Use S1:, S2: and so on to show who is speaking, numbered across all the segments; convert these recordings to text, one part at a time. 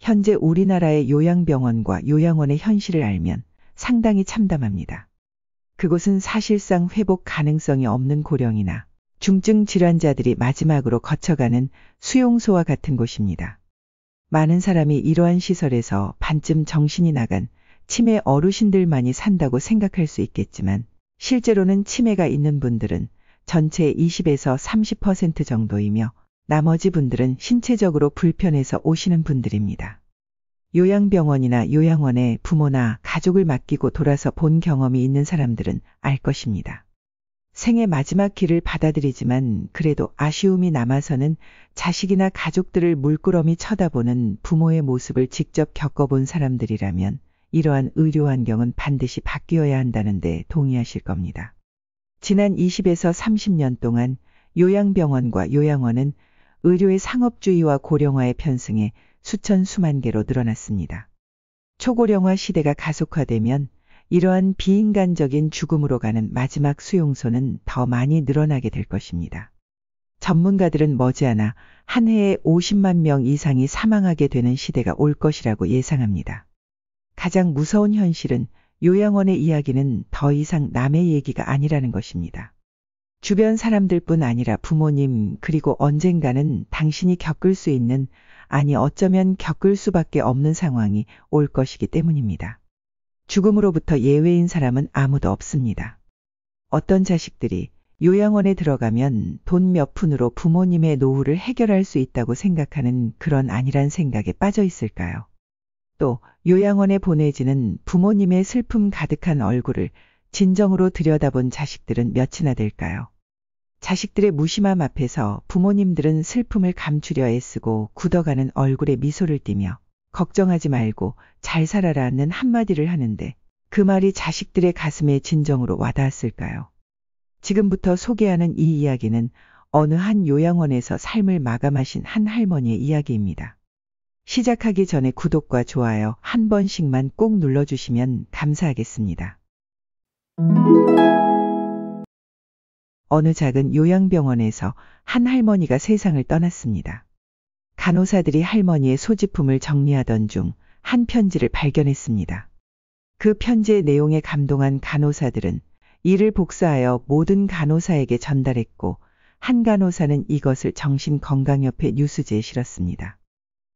S1: 현재 우리나라의 요양병원과 요양원의 현실을 알면 상당히 참담합니다. 그곳은 사실상 회복 가능성이 없는 고령이나 중증 질환자들이 마지막으로 거쳐가는 수용소와 같은 곳입니다. 많은 사람이 이러한 시설에서 반쯤 정신이 나간 치매 어르신들만이 산다고 생각할 수 있겠지만 실제로는 치매가 있는 분들은 전체의 20에서 30% 정도이며 나머지 분들은 신체적으로 불편해서 오시는 분들입니다. 요양병원이나 요양원에 부모나 가족을 맡기고 돌아서 본 경험이 있는 사람들은 알 것입니다. 생의 마지막 길을 받아들이지만 그래도 아쉬움이 남아서는 자식이나 가족들을 물끄러미 쳐다보는 부모의 모습을 직접 겪어본 사람들이라면 이러한 의료 환경은 반드시 바뀌어야 한다는데 동의하실 겁니다. 지난 20에서 30년 동안 요양병원과 요양원은 의료의 상업주의와 고령화의 편승에 수천 수만 개로 늘어났습니다. 초고령화 시대가 가속화되면 이러한 비인간적인 죽음으로 가는 마지막 수용소는 더 많이 늘어나게 될 것입니다. 전문가들은 머지않아 한 해에 50만 명 이상이 사망하게 되는 시대가 올 것이라고 예상합니다. 가장 무서운 현실은 요양원의 이야기는 더 이상 남의 얘기가 아니라는 것입니다. 주변 사람들뿐 아니라 부모님 그리고 언젠가는 당신이 겪을 수 있는 아니 어쩌면 겪을 수밖에 없는 상황이 올 것이기 때문입니다. 죽음으로부터 예외인 사람은 아무도 없습니다. 어떤 자식들이 요양원에 들어가면 돈 몇 푼으로 부모님의 노후를 해결할 수 있다고 생각하는 그런 안일한 생각에 빠져 있을까요? 또 요양원에 보내지는 부모님의 슬픔 가득한 얼굴을 진정으로 들여다본 자식들은 몇이나 될까요? 자식들의 무심함 앞에서 부모님들은 슬픔을 감추려 애쓰고 굳어가는 얼굴에 미소를 띠며 걱정하지 말고 잘 살아라는 한마디를 하는데 그 말이 자식들의 가슴에 진정으로 와닿았을까요? 지금부터 소개하는 이 이야기는 어느 한 요양원에서 삶을 마감하신 한 할머니의 이야기입니다. 시작하기 전에 구독과 좋아요 한 번씩만 꼭 눌러주시면 감사하겠습니다. 어느 작은 요양병원에서 한 할머니가 세상을 떠났습니다. 간호사들이 할머니의 소지품을 정리하던 중 한 편지를 발견했습니다. 그 편지의 내용에 감동한 간호사들은 이를 복사하여 모든 간호사에게 전달했고 한 간호사는 이것을 정신건강협회 뉴스지에 실었습니다.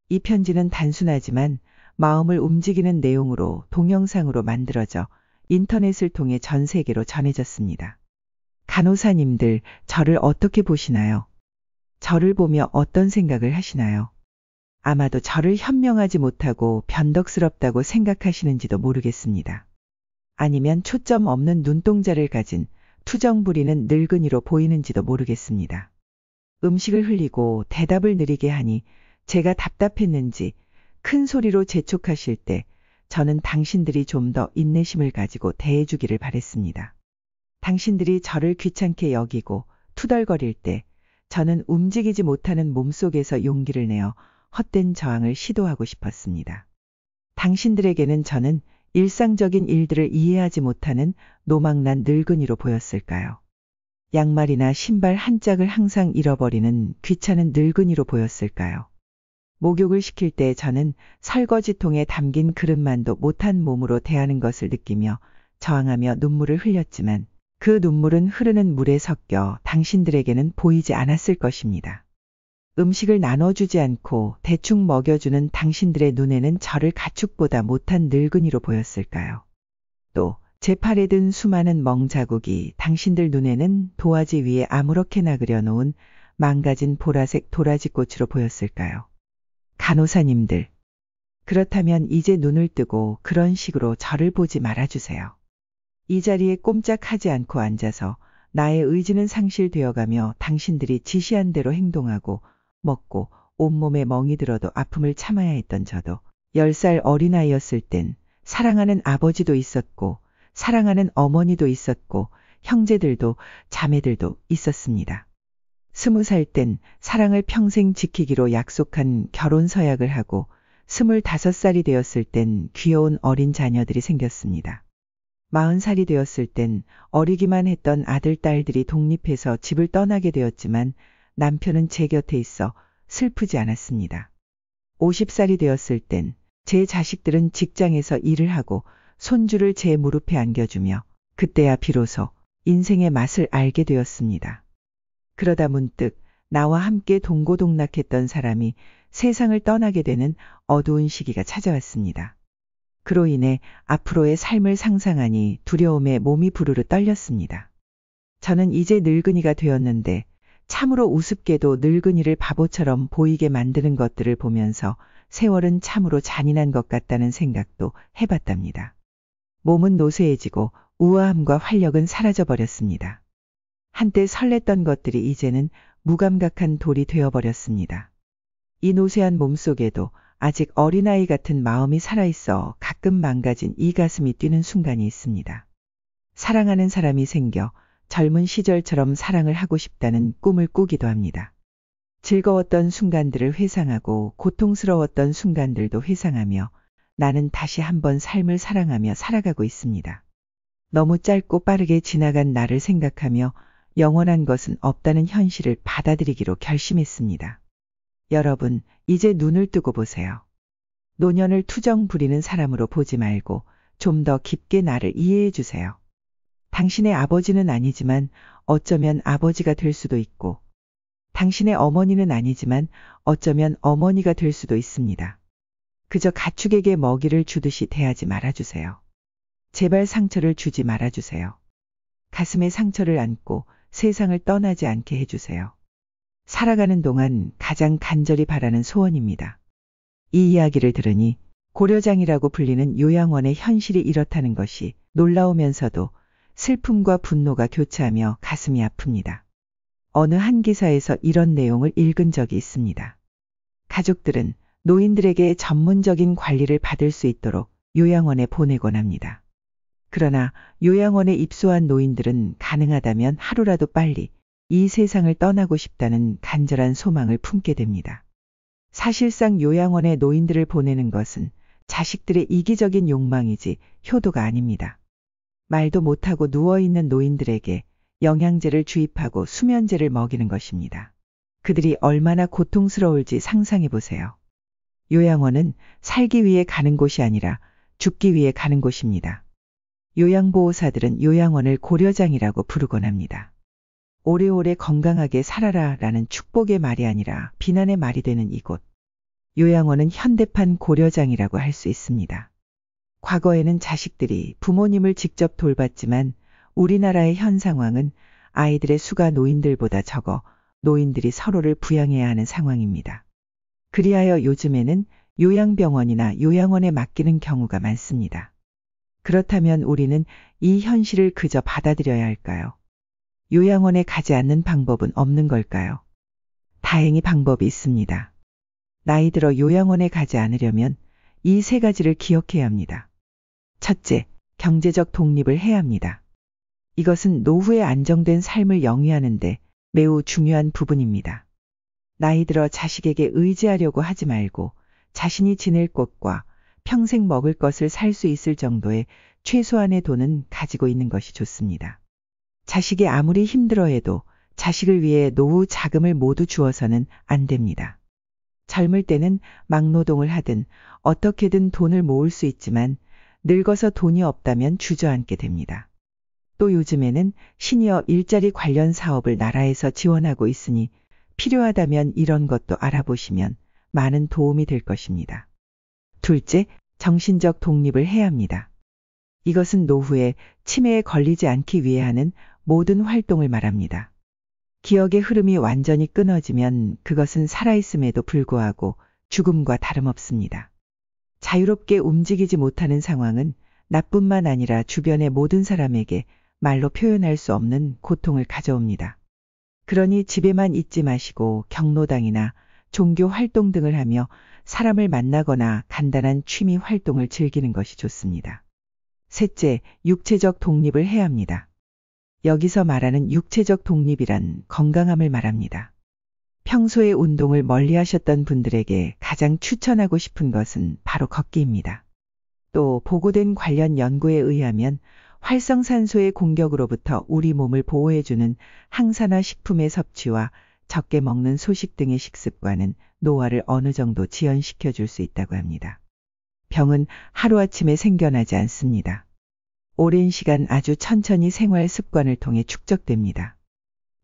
S1: 이 편지는 단순하지만 마음을 움직이는 내용으로 동영상으로 만들어져 인터넷을 통해 전 세계로 전해졌습니다. 간호사님들, 저를 어떻게 보시나요? 저를 보며 어떤 생각을 하시나요? 아마도 저를 현명하지 못하고 변덕스럽다고 생각하시는지도 모르겠습니다. 아니면 초점 없는 눈동자를 가진 투정 부리는 늙은이로 보이는지도 모르겠습니다. 음식을 흘리고 대답을 느리게 하니 제가 답답했는지 큰 소리로 재촉하실 때 저는 당신들이 좀 더 인내심을 가지고 대해주기를 바랬습니다. 당신들이 저를 귀찮게 여기고 투덜거릴 때 저는 움직이지 못하는 몸속에서 용기를 내어 헛된 저항을 시도하고 싶었습니다. 당신들에게는 저는 일상적인 일들을 이해하지 못하는 노망난 늙은이로 보였을까요? 양말이나 신발 한 짝을 항상 잃어버리는 귀찮은 늙은이로 보였을까요? 목욕을 시킬 때 저는 설거지통에 담긴 그릇만도 못한 몸으로 대하는 것을 느끼며 저항하며 눈물을 흘렸지만 그 눈물은 흐르는 물에 섞여 당신들에게는 보이지 않았을 것입니다. 음식을 나눠주지 않고 대충 먹여주는 당신들의 눈에는 저를 가축보다 못한 늙은이로 보였을까요? 또 제 팔에 든 수많은 멍자국이 당신들 눈에는 도화지 위에 아무렇게나 그려놓은 망가진 보라색 도라지꽃으로 보였을까요? 간호사님들, 그렇다면 이제 눈을 뜨고 그런 식으로 저를 보지 말아주세요. 이 자리에 꼼짝하지 않고 앉아서 나의 의지는 상실되어가며 당신들이 지시한 대로 행동하고 먹고 온몸에 멍이 들어도 아픔을 참아야 했던 저도 10살 어린아이였을 땐 사랑하는 아버지도 있었고 사랑하는 어머니도 있었고 형제들도 자매들도 있었습니다. 20살 땐 사랑을 평생 지키기로 약속한 결혼 서약을 하고 25살이 되었을 땐 귀여운 어린 자녀들이 생겼습니다. 40살이 되었을 땐 어리기만 했던 아들, 딸들이 독립해서 집을 떠나게 되었지만 남편은 제 곁에 있어 슬프지 않았습니다. 50살이 되었을 땐 제 자식들은 직장에서 일을 하고 손주를 제 무릎에 안겨주며 그때야 비로소 인생의 맛을 알게 되었습니다. 그러다 문득 나와 함께 동고동락했던 사람이 세상을 떠나게 되는 어두운 시기가 찾아왔습니다. 그로 인해 앞으로의 삶을 상상하니 두려움에 몸이 부르르 떨렸습니다. 저는 이제 늙은이가 되었는데 참으로 우습게도 늙은이를 바보처럼 보이게 만드는 것들을 보면서 세월은 참으로 잔인한 것 같다는 생각도 해봤답니다. 몸은 노쇠해지고 우아함과 활력은 사라져버렸습니다. 한때 설렜던 것들이 이제는 무감각한 돌이 되어버렸습니다. 이 노쇠한 몸속에도 아직 어린아이 같은 마음이 살아있어 가끔 망가진 이 가슴이 뛰는 순간이 있습니다. 사랑하는 사람이 생겨 젊은 시절처럼 사랑을 하고 싶다는 꿈을 꾸기도 합니다. 즐거웠던 순간들을 회상하고 고통스러웠던 순간들도 회상하며 나는 다시 한번 삶을 사랑하며 살아가고 있습니다. 너무 짧고 빠르게 지나간 나를 생각하며 영원한 것은 없다는 현실을 받아들이기로 결심했습니다. 여러분, 이제 눈을 뜨고 보세요. 노년을 투정 부리는 사람으로 보지 말고 좀 더 깊게 나를 이해해 주세요. 당신의 아버지는 아니지만 어쩌면 아버지가 될 수도 있고, 당신의 어머니는 아니지만 어쩌면 어머니가 될 수도 있습니다. 그저 가축에게 먹이를 주듯이 대하지 말아주세요. 제발 상처를 주지 말아주세요. 가슴에 상처를 안고 세상을 떠나지 않게 해주세요. 살아가는 동안 가장 간절히 바라는 소원입니다. 이 이야기를 들으니 고려장이라고 불리는 요양원의 현실이 이렇다는 것이 놀라우면서도 슬픔과 분노가 교차하며 가슴이 아픕니다. 어느 한 기사에서 이런 내용을 읽은 적이 있습니다. 가족들은 노인들에게 전문적인 관리를 받을 수 있도록 요양원에 보내곤 합니다. 그러나 요양원에 입소한 노인들은 가능하다면 하루라도 빨리 이 세상을 떠나고 싶다는 간절한 소망을 품게 됩니다. 사실상 요양원에 노인들을 보내는 것은 자식들의 이기적인 욕망이지 효도가 아닙니다. 말도 못하고 누워있는 노인들에게 영양제를 주입하고 수면제를 먹이는 것입니다. 그들이 얼마나 고통스러울지 상상해 보세요. 요양원은 살기 위해 가는 곳이 아니라 죽기 위해 가는 곳입니다. 요양보호사들은 요양원을 고려장이라고 부르곤 합니다. 오래오래 건강하게 살아라 라는 축복의 말이 아니라 비난의 말이 되는 이곳. 요양원은 현대판 고려장이라고 할 수 있습니다. 과거에는 자식들이 부모님을 직접 돌봤지만 우리나라의 현 상황은 아이들의 수가 노인들보다 적어 노인들이 서로를 부양해야 하는 상황입니다. 그리하여 요즘에는 요양병원이나 요양원에 맡기는 경우가 많습니다. 그렇다면 우리는 이 현실을 그저 받아들여야 할까요? 요양원에 가지 않는 방법은 없는 걸까요? 다행히 방법이 있습니다. 나이 들어 요양원에 가지 않으려면 이 세 가지를 기억해야 합니다. 첫째, 경제적 독립을 해야 합니다. 이것은 노후의 안정된 삶을 영위하는데 매우 중요한 부분입니다. 나이 들어 자식에게 의지하려고 하지 말고 자신이 지낼 곳과 평생 먹을 것을 살 수 있을 정도의 최소한의 돈은 가지고 있는 것이 좋습니다. 자식이 아무리 힘들어해도 자식을 위해 노후 자금을 모두 주어서는 안 됩니다. 젊을 때는 막노동을 하든 어떻게든 돈을 모을 수 있지만 늙어서 돈이 없다면 주저앉게 됩니다. 또 요즘에는 시니어 일자리 관련 사업을 나라에서 지원하고 있으니 필요하다면 이런 것도 알아보시면 많은 도움이 될 것입니다. 둘째, 정신적 독립을 해야 합니다. 이것은 노후에 치매에 걸리지 않기 위해 하는 모든 활동을 말합니다. 기억의 흐름이 완전히 끊어지면 그것은 살아있음에도 불구하고 죽음과 다름없습니다. 자유롭게 움직이지 못하는 상황은 나뿐만 아니라 주변의 모든 사람에게 말로 표현할 수 없는 고통을 가져옵니다. 그러니 집에만 있지 마시고 경로당이나 종교 활동 등을 하며 사람을 만나거나 간단한 취미 활동을 즐기는 것이 좋습니다. 셋째, 육체적 독립을 해야 합니다. 여기서 말하는 육체적 독립이란 건강함을 말합니다. 평소에 운동을 멀리 하셨던 분들에게 가장 추천하고 싶은 것은 바로 걷기입니다. 또 보고된 관련 연구에 의하면 활성산소의 공격으로부터 우리 몸을 보호해주는 항산화 식품의 섭취와 적게 먹는 소식 등의 식습관은 노화를 어느 정도 지연시켜 줄 수 있다고 합니다. 병은 하루아침에 생겨나지 않습니다. 오랜 시간 아주 천천히 생활 습관을 통해 축적됩니다.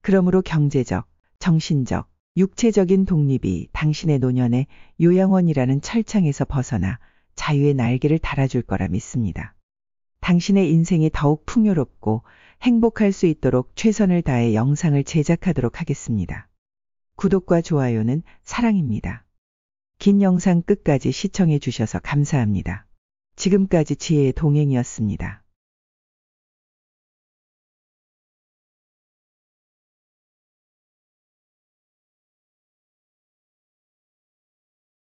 S1: 그러므로 경제적, 정신적, 육체적인 독립이 당신의 노년에 요양원이라는 철창에서 벗어나 자유의 날개를 달아줄 거라 믿습니다. 당신의 인생이 더욱 풍요롭고 행복할 수 있도록 최선을 다해 영상을 제작하도록 하겠습니다. 구독과 좋아요는 사랑입니다. 긴 영상 끝까지 시청해 주셔서 감사합니다. 지금까지 지혜의 동행이었습니다.